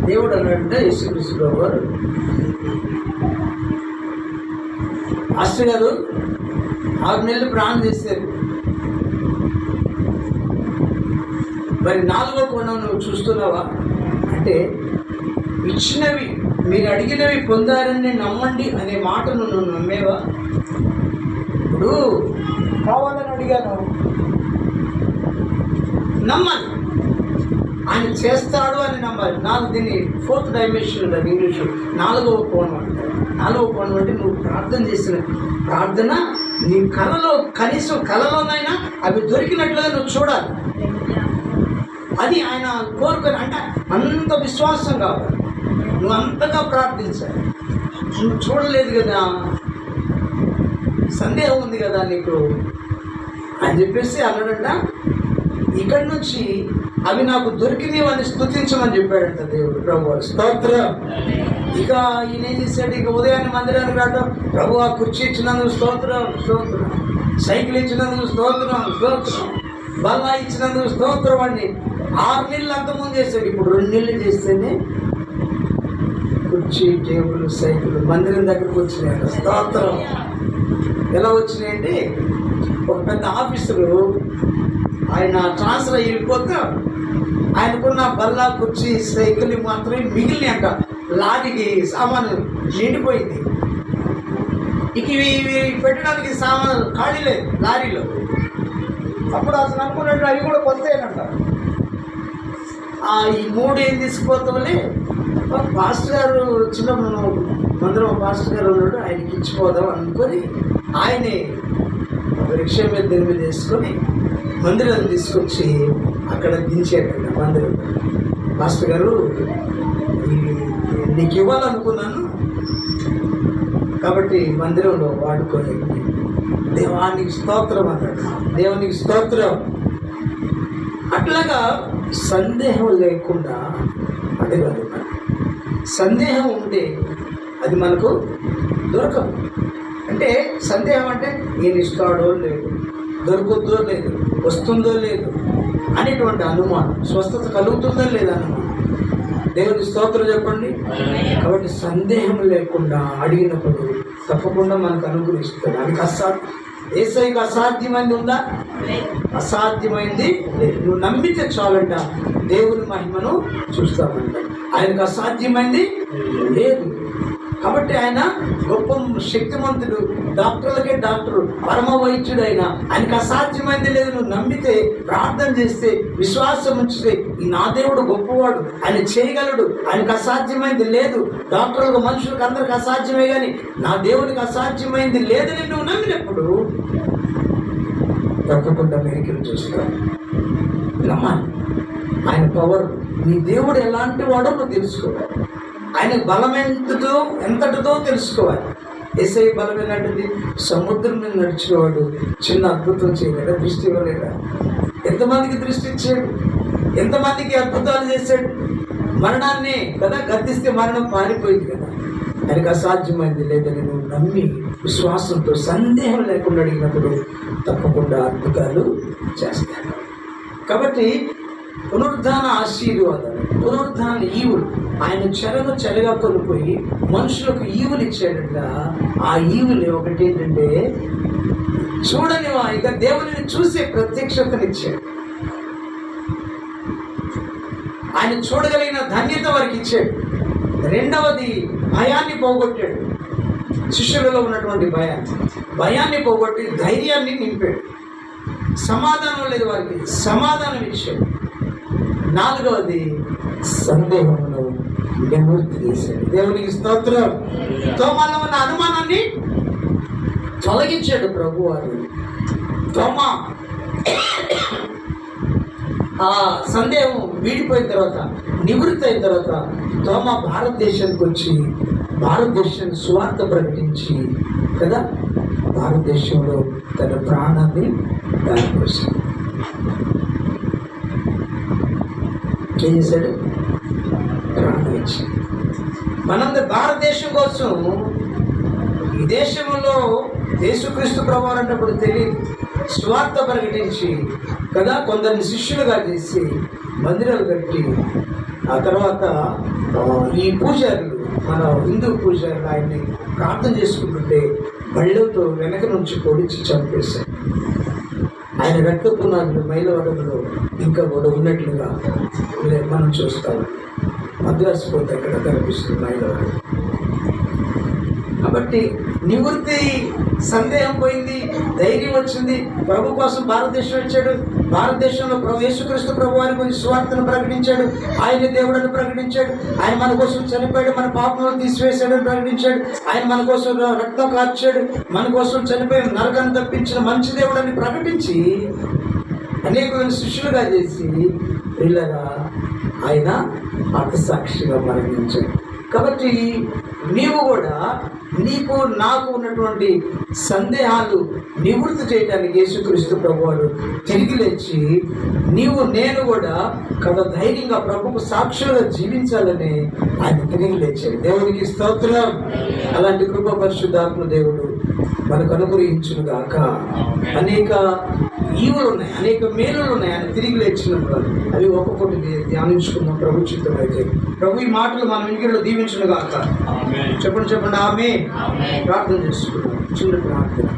దేవుడు అన్నాడంటే యేసుక్రీస్తు వారు, మాస్టర్ గారు 6 నెలలు ప్రాణం చేశారు, మరి 4వ కోణం నువ్వు చూస్తున్నావా అంటే, ఇచ్చినవి మీరు అడిగినవి పొందారని నమ్మండి అనే మాటను నువ్వు నమ్మేవా? ఇప్పుడు కావాలని అడిగాను, నమ్మాలి, ఆయన చేస్తాడు అని నమ్మాలి. దీన్ని 4th డైమెన్షన్ అది ఇంగ్లీషు 4వ కోణం అంటారు. 4వ కోణం అంటే నువ్వు ప్రార్థన చేసిన ప్రార్థన నీ కళలో, కనీసం కళలోనైనా అవి దొరికినట్లుగా నువ్వు చూడాలి. అది ఆయన కోరుకొని, అంటే అంత విశ్వాసం కావాలి, నువ్వు అంతగా ప్రార్థించాలి. నువ్వు చూడలేదు కదా, సందేహం ఉంది కదా నీకు అని చెప్పేసి అన్నాడంట. ఇక్కడి నుంచి అవి నాకు దొరికినవి అని స్తుతించమని చెప్పాడంట దేవుడు ప్రభు. స్తోత్రం. ఇక ఈయన ఏం చేశాడు, ఇక ఉదయాన్నే మందిరానికి రావడం, ప్రభు ఆ కుర్చీ ఇచ్చినందుకు స్తోత్రం స్తోత్రం, సైకిల్ ఇచ్చినందుకు స్తోత్రం స్తోత్రం, బల్లా ఇచ్చినందుకు స్తోత్రం అండి. 6 నెలలు అంతకుముందు చేశాడు, ఇప్పుడు 2 నెలలు చేస్తేనే కుర్చీ, టేబుల్, సైకిల్ మందిరం దగ్గరకు వచ్చినాయి. స్తోత్రం. ఎలా వచ్చినాయంటే, ఒక పెద్ద ఆఫీసరు ఆయన ట్రాన్స్ఫర్ అయ్యి వెళ్ళిపోతే ఆయనకున్న బల్లా, కుర్చీ, సైకిల్ మాత్రమే మిగిలినాయి అంట. లారీకి సామాను నిండిపోయింది. ఇక ఇవి పెట్టడానికి సామాను ఖాళీ లేదు లారీలో. అప్పుడు అసలు అనుకున్నట్టు అవి కూడా కొత్తేనంట. ఈ 3 ఏం తీసుకుపోతామని పాస్టర్ గారు చిన్న మందిరం పాస్టర్ గారు ఉన్నాడు, ఆయనకి ఇచ్చిపోదాం అనుకొని ఆయనే ఒక రిక్షా మీద దీని మీద వేసుకొని మందిరాన్ని తీసుకొచ్చి అక్కడ దించాడంట. మందిరం పాస్టర్ గారు నీకు ఇవ్వాలనుకున్నాను కాబట్టి మందిరంలో వాడుకొని, దేవానికి స్తోత్రం అన్నాడు. దేవునికి స్తోత్రం. అట్లాగా సందేహం లేకుండా అడగాలి. సందేహం ఉంటే అది మనకు దొరకదు. అంటే సందేహం అంటే నేను ఇస్తాడో లేదు, దొరుకుతుందో లేదు, వస్తుందో లేదు అనేటువంటి అనుమానం, స్వస్థత కలుగుతుందో లేదా అనుమానం. దేవుని స్తోత్రం చెప్పండి. కాబట్టి సందేహం లేకుండా అడిగినప్పుడు తప్పకుండా మనకు అనుగ్రహిస్తాడు. అది యేసయ్యకు అసాధ్యమైంది ఉందా? అసాధ్యమైంది లేదు. నువ్వు నమ్మితే చాలంట దేవుని మహిమను చూస్తామంట. ఆయనకు అసాధ్యమైంది లేదు. కాబట్టి ఆయన గొప్ప శక్తిమంతుడు, డాక్టర్లకే డాక్టరు, పరమ వైద్యుడు. ఆయనకు అసాధ్యమైంది లేదు. నువ్వు నమ్మితే, ప్రార్థన చేస్తే, విశ్వాసం ఉంచితే, ఈ నా దేవుడు గొప్పవాడు, ఆయన చేయగలడు, ఆయనకు అసాధ్యమైంది లేదు. డాక్టర్లకు, మనుషులకు అందరికి అసాధ్యమే, కానీ నా దేవునికి అసాధ్యమైంది లేదని నువ్వు నమ్మినప్పుడు తప్పకుండా మెరికలు చూస్తావు. నమ్మాలి. ఆయన పవర్, నీ దేవుడు ఎలాంటి వాడో నువ్వు తెలుసుకోవాలి. ఆయన బలం ఎంతటిదో తెలుసుకోవాలి. యేసయ్య బలం ఎలాంటిది? సముద్రం మీద నడిచేవాడు చిన్న అద్భుతం చేయలేదా? దృష్టి ఇవ్వలేదా? ఎంతమందికి దృష్టి ఇచ్చాడు, ఎంతమందికి అద్భుతాలు చేశాడు. మరణాన్ని కదా గద్దిస్తే మరణం పారిపోయింది కదా. ఆయనకు అసాధ్యమైంది లేదని నువ్వు నమ్మి విశ్వాసంతో సందేహం లేకుండా అడిగినప్పుడు తప్పకుండా అద్భుతాలు చేస్తాడు. కాబట్టి పునరుద్ధాన ఆశీర్వాదాలు, పునరుద్ధాన ఈవులు, ఆయన చెరను చెరగా కొనిపోయి మనుషులకు ఈవులు ఇచ్చాడంట. ఆ ఈవులు ఒకటి ఏంటంటే, చూడని ఇక దేవుని చూసే ప్రత్యక్షతనిచ్చాడు. ఆయన చూడగలిగిన ధన్యత వారికి ఇచ్చాడు. రెండవది, భయాన్ని పోగొట్టాడు. శిష్యులలో ఉన్నటువంటి భయాన్ని పోగొట్టి ధైర్యాన్ని నింపాడు. సమాధానం లేదు వారికి, సమాధానం ఇచ్చాడు. నాలుగవది, సందేహంలో నివృత్తి చేశాడు. దేవునికి స్తోత్రం. తోమాలో ఉన్న అనుమానాన్ని తొలగించాడు ప్రభు వారు. తోమా ఆ సందేహం వీడిపోయిన తర్వాత, నివృత్తి అయిన తర్వాత తోమా భారతదేశానికి వచ్చి భారతదేశాన్ని సువార్త ప్రకటించి కదా, భారతదేశంలో తన ప్రాణాన్ని దానిపోసాడు. ఏం చేశాడు? ప్రాణం ఇచ్చి మనందరి భారతదేశం కోసం, ఈ దేశంలో యేసుక్రీస్తు ప్రభువు అన్నప్పుడు తెలియదు, స్వార్థ ప్రకటించి కదా కొందరిని శిష్యులుగా చేసి మందిరాలు కట్టి ఆ తర్వాత ఈ పూజారులు, మన హిందూ పూజారులు ఆయన్ని ప్రార్థన చేసుకుంటుంటే బళ్ళతో వెనక నుంచి పొడిచి చంపేశారు. ఆయన రక్తపునాదులు మైలవరంలో ఇంకా కూడా ఉన్నట్లుగా మనం చూస్తాము. మద్రాసు పోతే అక్కడ కనిపిస్తుంది మైలవరం. కాబట్టి నివృత్తి, సందేహం పోయింది, ధైర్యం వచ్చింది. ప్రభు కోసం భారతదేశం వచ్చాడు. భారతదేశంలో యేసుక్రీస్తు ప్రభు వారి గురించి సువార్తను ప్రకటించాడు. ఆయన దేవుడని ప్రకటించాడు. ఆయన మన కోసం చనిపోయాడు, మన పాపములను తీసివేశాడని ప్రకటించాడు. ఆయన మన కోసం రక్తం కార్చాడు, మన కోసం చనిపోయి నరకాన్ని తప్పించిన మంచి దేవుడని ప్రకటించి అనేకమైన శిష్యులుగా చేసి పిల్లగా ఆయన హతసాక్షిగా మరణించాడు. కాబట్టి నీవు కూడా నీకు నాకు ఉన్నటువంటి సందేహాలు నివృత్తి చేయడానికి యేసుక్రీస్తు ప్రభువారు తిరిగి లేచి నేను కూడా ధైర్యంగా ప్రభుకు సాక్షులుగా జీవించాలని ఆయన తిరిగి లేచాడు. దేవునికి స్తోత్రం. అలాంటి కృప పరిశుద్ధాత్మ దేవుడు మనకు అనుగ్రహించును గాక. అనేక ఈవులు ఉన్నాయి, అనేక మేలులు ఉన్నాయి ఆయన తిరిగి లేచినప్పుడు. అవి ఒక్కొక్కటి ధ్యానించుకుందాం ప్రభు చిత్తం అయితే. ప్రభు ఈ మాటలు మన ఇంటిలో దీవించును గాక. చెప్పండి ఆమె. ప్రార్థన చేసుకుందాం. చిన్న ప్రార్థన.